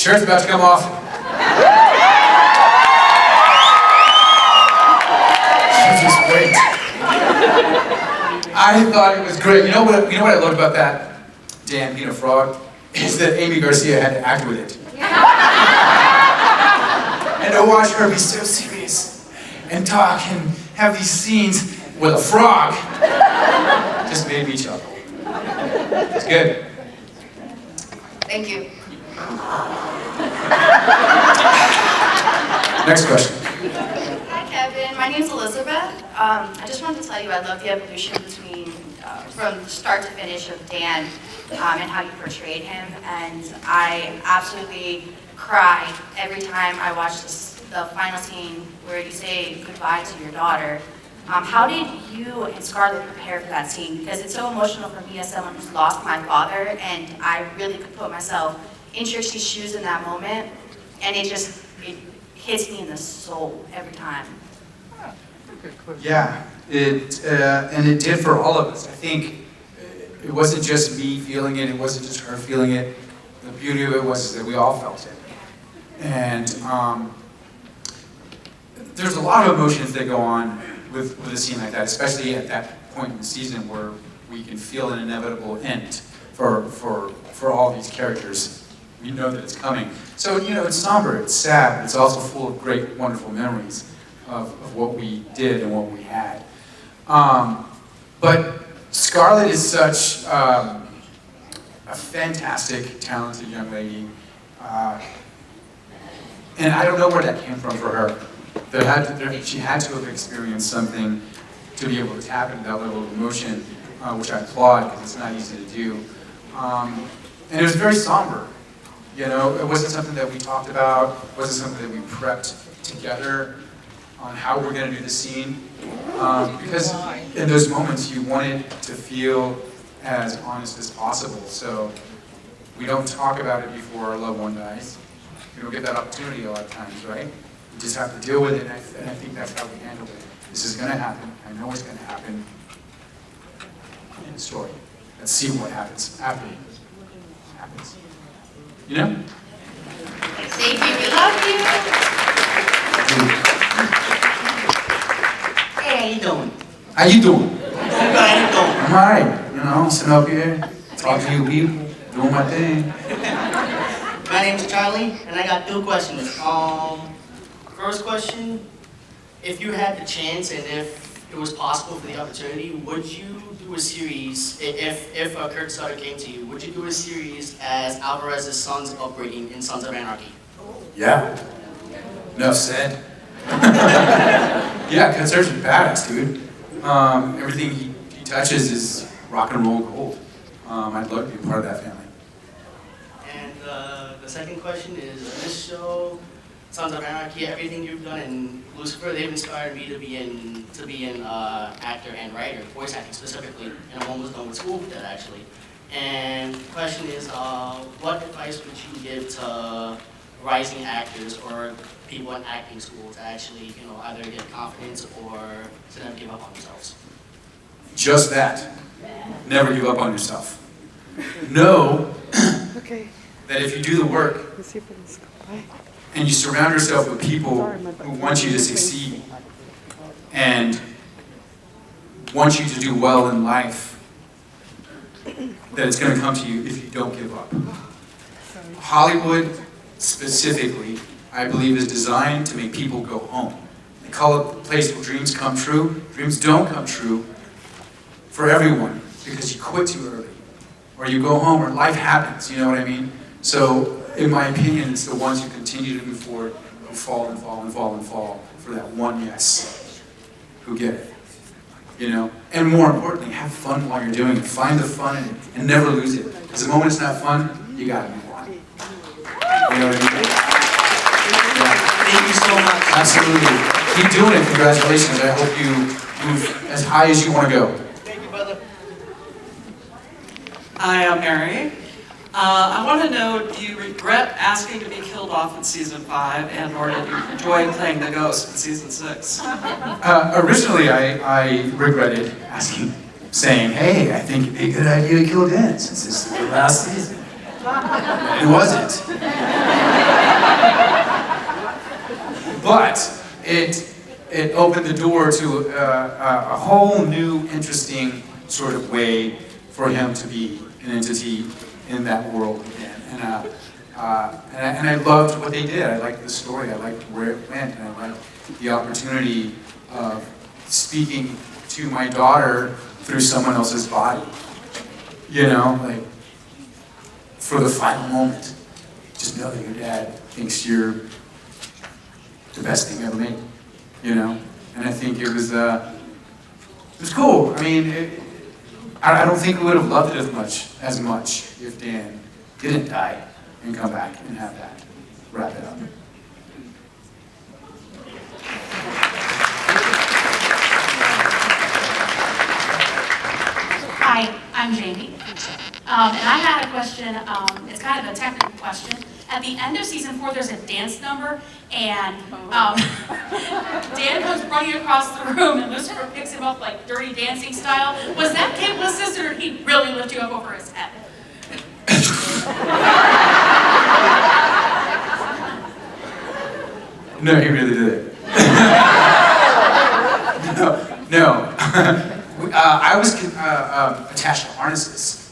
shirt's about to come off. Just wait. I thought it was great. You know what I loved about that, Dan being a frog, is that Amy Garcia had to act with it. And to watch her be so serious and talk and have these scenes with a frog just made me chuckle. It's good. Thank you. Next question. Hi, Kevin. My name's Elizabeth. I just wanted to tell you I love the evolution between, from start to finish of Dan and how you portrayed him. And I absolutely cried every time I watched the final scene where you say goodbye to your daughter. How did you and Scarlett prepare for that scene? Because it's so emotional for me as someone who's lost my father, and I really could put myself in Trixie's shoes in that moment, and it hits me in the soul every time. Yeah, and it did for all of us. I think it wasn't just me feeling it, it wasn't just her feeling it. The beauty of it was that we all felt it. And there's a lot of emotions that go on with a scene like that, especially at that point in the season where we can feel an inevitable end for all these characters. We know that it's coming. So, it's somber, it's sad, but it's also full of great, wonderful memories of what we did and what we had. But Scarlett is such a fantastic, talented young lady. And I don't know where that came from for her. She had to have experienced something to be able to tap into that level of emotion, which I applaud because it's not easy to do. And it was very somber. It wasn't something that we talked about. It wasn't something that we prepped together on how we're going to do the scene. Because in those moments, you want it to feel as honest as possible. So we don't talk about it before our loved one dies. We don't get that opportunity a lot of times, right? We just have to deal with it, and I think that's how we handle it. This is going to happen. I know it's going to happen in the story. Let's see what happens after it happens. Thank you. We love you. Hey, how you doing? How you doing? I'm doing good. How you doing? I'm alright. Sitting up here, talking to you people, doing my thing. My name's Charlie, and I got 2 questions. First question, if you had the chance and if it was possible for the opportunity, would you do a series, if Kurt Sutter came to you, would you do a series as Alvarez's son's upbringing in Sons of Anarchy? Yeah. Enough said. Yeah, Kurt Sutter's a badass, dude. Everything he touches is rock and roll gold. I'd love to be part of that family. And the second question is, this show, Sons of Anarchy, everything you've done in Lucifer, they've inspired me to be an actor and writer, voice acting specifically, and I'm almost done with school with that actually. And the question is, what advice would you give to rising actors or people in acting school to actually, either get confidence or to never give up on themselves? Just that. Never give up on yourself. Know that if you do the work and you surround yourself with people who want you to succeed and want you to do well in life, that it's going to come to you if you don't give up. Hollywood, specifically, I believe is designed to make people go home. They call it the place where dreams come true. Dreams don't come true for everyone because you quit too early, or you go home, or life happens, you know what I mean? So, in my opinion, it's the ones who continue to move forward, who fall and fall and fall and fall for that one yes, who get it. And more importantly, have fun while you're doing it. Find the fun in it and never lose it. Because the moment it's not fun, you gotta move on. You know what I mean? Thank you so much. Absolutely. Keep doing it. Congratulations. I hope you move as high as you want to go. Thank you, brother. Hi, I'm Mary. I want to know, do you regret asking to be killed off in season 5, and or did you enjoy playing the ghost in season 6? Originally, I regretted saying, hey, I think it'd be a good idea to kill Dan since this is the last season. It wasn't. But it opened the door to a whole new, interesting sort of way for him to be an entity in that world again. And I loved what they did. I liked the story. I liked where it went. And I liked the opportunity of speaking to my daughter through someone else's body. You know, like, for the final moment. Just know that your dad thinks you're the best thing ever made. You know? And I think it was cool. I mean, I don't think we would have loved it as much if Dan didn't die and come back and have that wrap it up. Hi, I'm Jamie. And I had a question, it's kind of a technical question. At the end of season 4, there's a dance number, and Dan comes running across the room, and Lucifer picks him up like Dirty Dancing style. Was that Kate Assist, or did he really lift you up over his head? No, he really did it. No. I was attached to harnesses.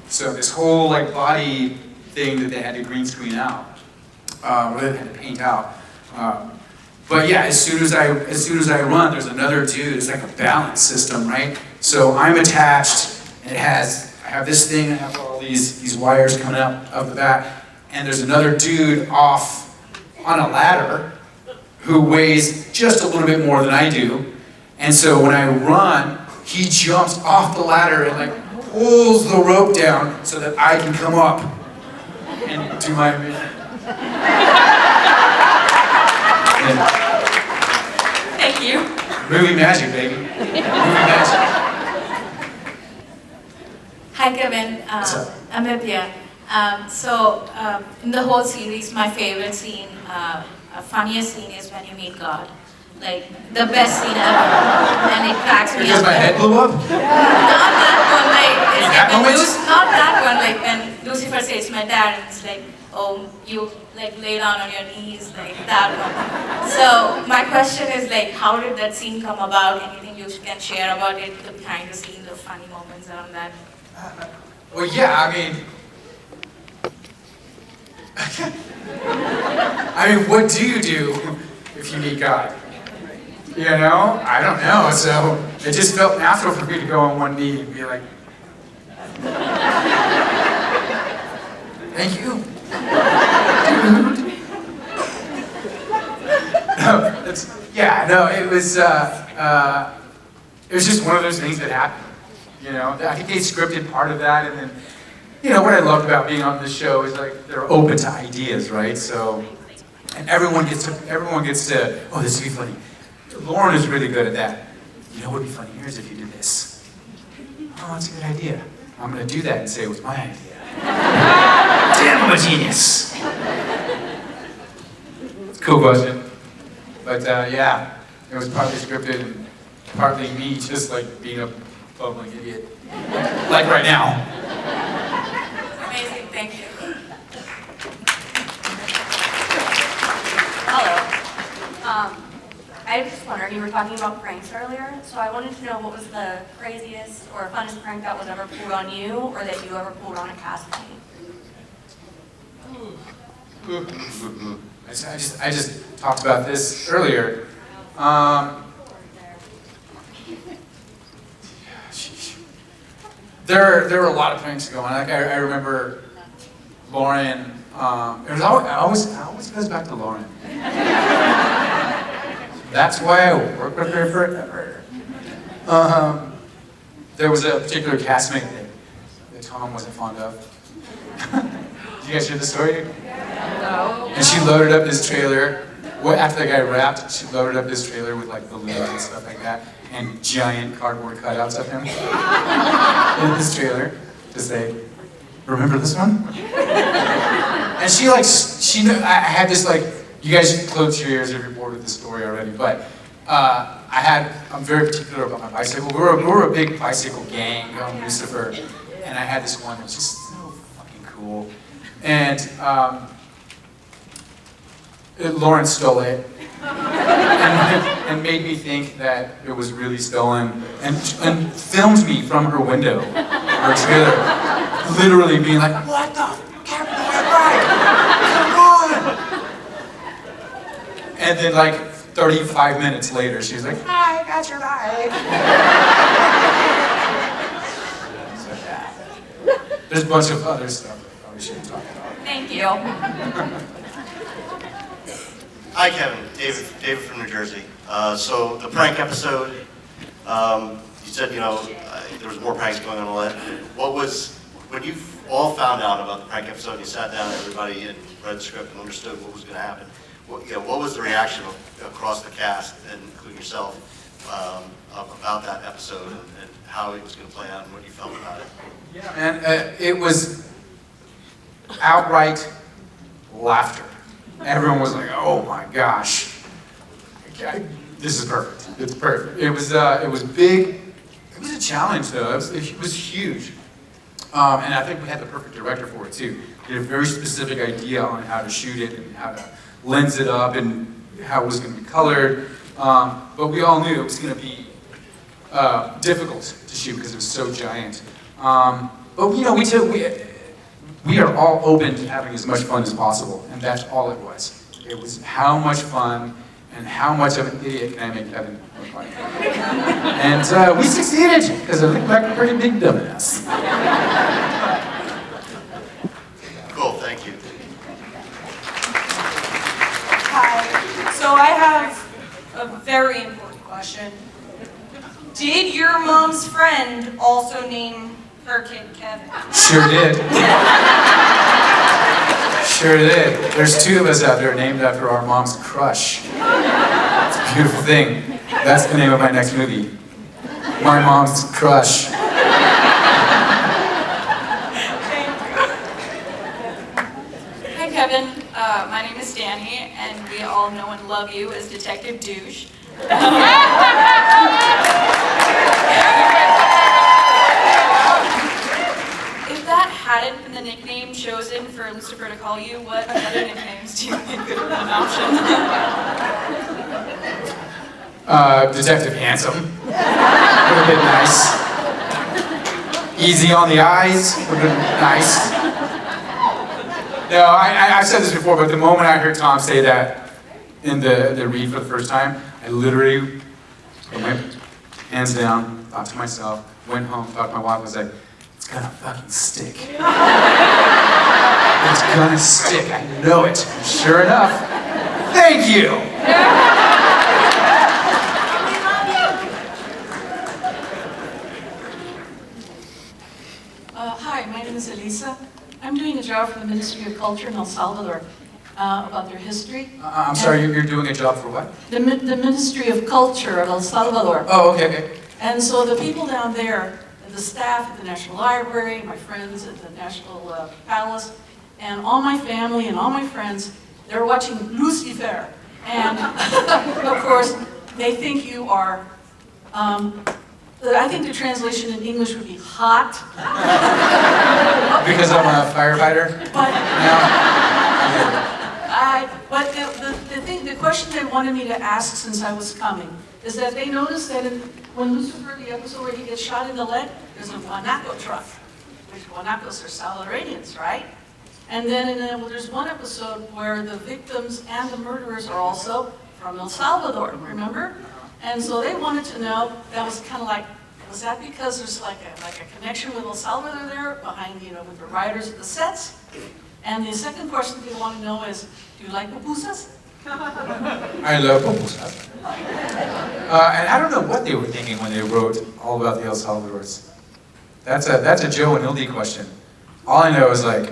So this whole like body thing that they had to green screen out, or they had to paint out. But yeah, as soon as I run, there's another dude. It's like a balance system, right? So I'm attached. I have this thing. I have all these wires coming out of the back, and there's another dude off on a ladder who weighs just a little bit more than I do. And so when I run, he jumps off the ladder and like pulls the rope down so that I can come up and do my mission. Thank you. Movie magic, baby. Movie magic. Hi Kevin, What's up? I'm Ipia. In the whole series, my favorite scene, funniest scene is when you meet God. Like, the best scene ever. And it cracks me Because up. my head blew up? Not that one, like, it's That like when moment? not that one, like when Lucifer says to my dad, and it's like, oh, you like lay down on your knees, like that one. So my question is like, how did that scene come about? Anything you can share about it, the behind the scenes, the funny moments around that? Well, yeah, I mean, what do you do if you meet God? You know? I don't know. So it just felt natural for me to go on one knee and be like, thank you. It was just one of those things that happened. You know, I think they scripted part of that, and then, you know, what I loved about being on this show is like they're open to ideas, right? So, and everyone gets to, oh, this would be funny. Lauren is really good at that. You know what would be funny here is if you did this. Oh, that's a good idea. I'm going to do that and say it was my idea. Damn, I'm a genius. It's a cool question. But yeah, it was partly scripted and partly me just like being a bumbling idiot. Like right now. Amazing, thank you. Hello. I was just wondering, you were talking about pranks earlier, so I wanted to know what was the craziest or funnest prank that was ever pulled on you, or that you ever pulled on a castmate? I just talked about this earlier. There were a lot of pranks going. Like I remember Lauren. It always goes back to Lauren. That's why I work with her forever. There was a particular castmate that Tom wasn't fond of. Did you guys hear the story? No. And she loaded up his trailer. After the guy rapped, she loaded up his trailer with like balloons and stuff like that, and giant cardboard cutouts of him in his trailer to say, "Remember this one?" And she knew. I had this like. You guys close your ears if you're bored with this story already, but I'm very particular about my bicycle. We were a big bicycle gang on Lucifer, and I had this one that was just so fucking cool. And Lauren stole it and made me think that it was really stolen and filmed me from her window, her trailer, literally being like, what the Captain White? Come on! And then like 35 minutes later, she's like, hi, I got your bike. So yeah. There's a bunch of other stuff that I probably shouldn't talk about. Thank you. Hi, Kevin. David from New Jersey. So the prank episode, you said, there was more pranks going on all that. When you all found out about the prank episode, you sat down, everybody, and read the script and understood what was going to happen, what was the reaction across the cast, and including yourself, about that episode and how it was going to play out and what you felt about it? Yeah, man, it was outright laughter. Everyone was like, "Oh my gosh, this is perfect. It's perfect." It was big. It was a challenge, though. It was huge, and I think we had the perfect director for it too. He had a very specific idea on how to shoot it and how to lens it up and how it was going to be colored. But we all knew it was going to be difficult to shoot because it was so giant. But we are all open to having as much fun as possible, and that's all it was. It was how much fun and how much of an idiot can I make Kevin look like. And we succeeded, because I look like a pretty big dumbass. Cool, thank you. Hi. So I have a very important question. Did your mom's friend also name her kid Kevin? Sure did. Sure did. There's 2 of us out there named after our mom's crush. It's a beautiful thing. That's the name of my next movie. My Mom's Crush. Hi Kevin, my name is Danny, and we all know and love you as Detective Douche. If that hadn't been the nickname chosen for Lucifer to call you, what other nicknames do you think would have been an option? Detective Handsome. Would have been nice. Easy on the eyes. Would have been nice. No, I've said this before, but the moment I heard Tom say that in the read for the first time, I literally went hands down, thought to myself, went home, talked to my wife, was like, it's gonna fucking stick. It's gonna stick, I know it. And sure enough, thank you! Hi, my name is Elisa. I'm doing a job for the Ministry of Culture in El Salvador about their history. I'm sorry, you're doing a job for what? The Ministry of Culture of El Salvador. Oh, okay. And so the people down there, the staff at the National Library, my friends at the National Palace, and all my family and all my friends, they're watching Lucifer. And of course, they think you are, I think the translation in English would be hot. Because I'm a firefighter? But, No. the question they wanted me to ask since I was coming is that they noticed that when Lucifer, the episode where he gets shot in the leg, there's a guanaco truck, which guanacos are Salvadorians, right? And then there's one episode where the victims and the murderers are also from El Salvador, remember? And so they wanted to know, that was kind of like, was that because there's like a connection with El Salvador there behind, with the writers of the sets? And the second question they want to know is, do you like pupusas? I love pupusas. And I don't know what they were thinking when they wrote all about the El Salvadors. That's a Joe and Hildy question. All I know is like,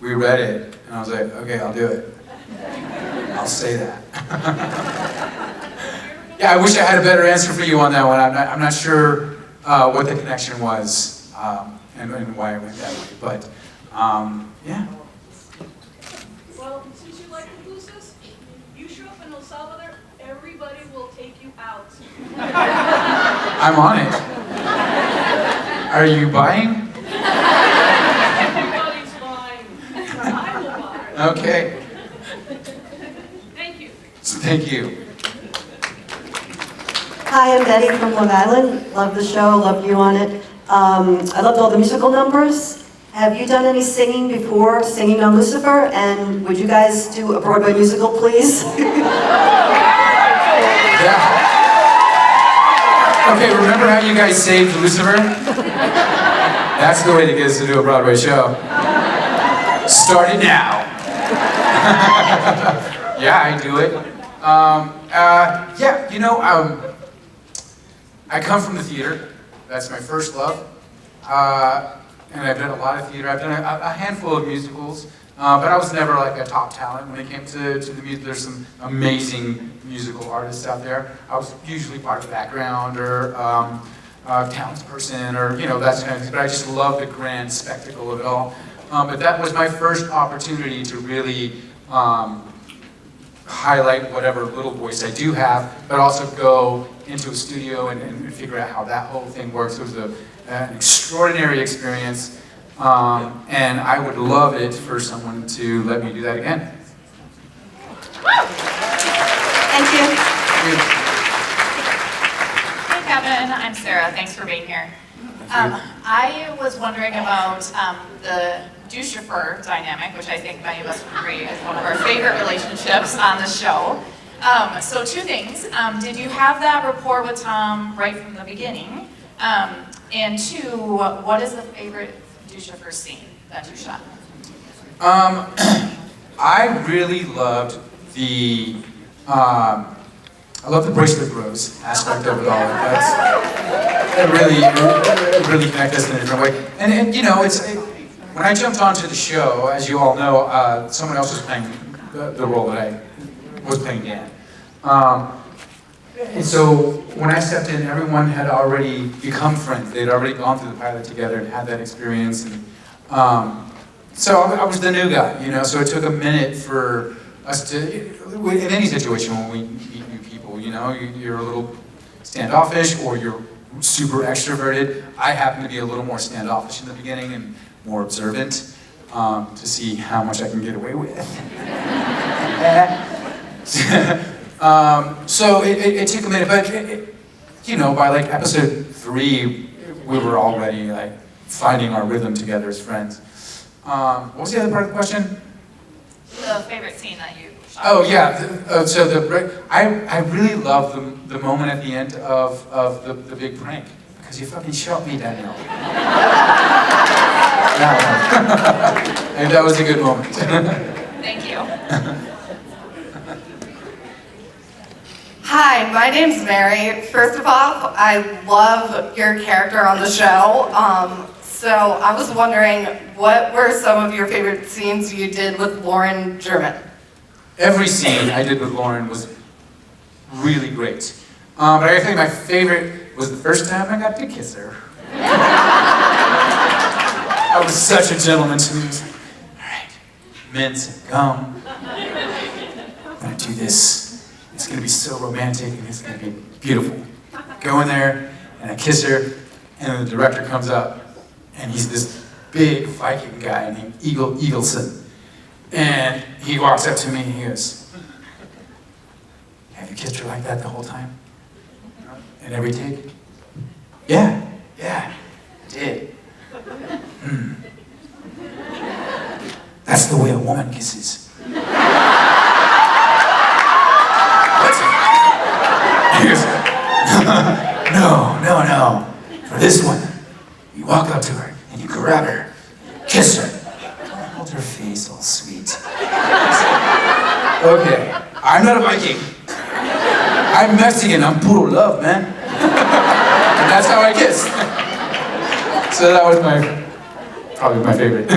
we read it, and I was like, okay, I'll do it. I'll say that. Yeah, I wish I had a better answer for you on that one. I'm not sure what the connection was and why it went that way, but yeah. Well, since you like pupusas, you show up in El Salvador, everybody will take you out. I'm on it. Are you buying? Everybody's buying. I will buy. Okay. Thank Thank you. Hi, I'm Betty from Long Island. Love the show, love you on it. I loved all the musical numbers. Have you done any singing before, singing on Lucifer? And would you guys do a Broadway musical, please? Yeah. Okay, remember how you guys saved Lucifer? That's the way to get us to do a Broadway show. Start it now. Yeah, I do it. Yeah, you know, I come from the theater. That's my first love. And I've done a lot of theater. I've done a handful of musicals, but I was never like a top talent when it came to the music. There's some amazing musical artists out there. I was usually part of the background or talent person or, you know, that kind of thing. But I just love the grand spectacle of it all. But that was my first opportunity to really highlight whatever little voice I do have, but also go into a studio and figure out how that whole thing works. It was an extraordinary experience, and I would love it for someone to let me do that again. Thank you. Hey Kevin, I'm Sarah. Thanks for being here. I was wondering about the Lucifer dynamic, which I think many of us would agree is one of our favorite relationships on the show. So two things. Did you have that rapport with Tom right from the beginning? And two, what is the favorite Lucifer scene that you shot? I really loved the bracelet bros aspect of it all. It really connected us in a different way. And you know, when I jumped onto the show, as you all know, someone else was playing the role that I was playing Dan. And so when I stepped in, everyone had already become friends. They'd already gone through the pilot together and had that experience. And so I was the new guy, you know. So it took a minute for us to, in any situation when we meet new people, you know, you're a little standoffish or you're super extroverted. I happen to be a little more standoffish in the beginning and more observant to see how much I can get away with. So it took a minute, but you know, by like episode 3, we were already like finding our rhythm together as friends. What was the other part of the question? The favorite scene that you shot? Oh yeah, I really love the moment at the end of the big prank because you fucking shot me, Daniel. And that was a good moment. Thank you. Hi, my name's Mary. First of all, I love your character on the show. So I was wondering, what were some of your favorite scenes you did with Lauren German? Every scene I did with Lauren was really great. But I think my favorite was the first time I got to kiss her. I was such a gentleman. She was like, all right, mint, gum. I'm gonna do this. It's gonna be so romantic and it's gonna be beautiful. Go in there and I kiss her, and the director comes up, and he's this big Viking guy named Eagleson. And he walks up to me and he goes, have you kissed her like that the whole time? And every take? Yeah, I did. That's the way a woman kisses. What? He goes, no. For this one, you walk up to her and you grab her, kiss her, hold her face all sweet. Okay, I'm not a Viking. I'm Mexican, I'm puro love, man. And that's how I kiss. So that was probably my favorite.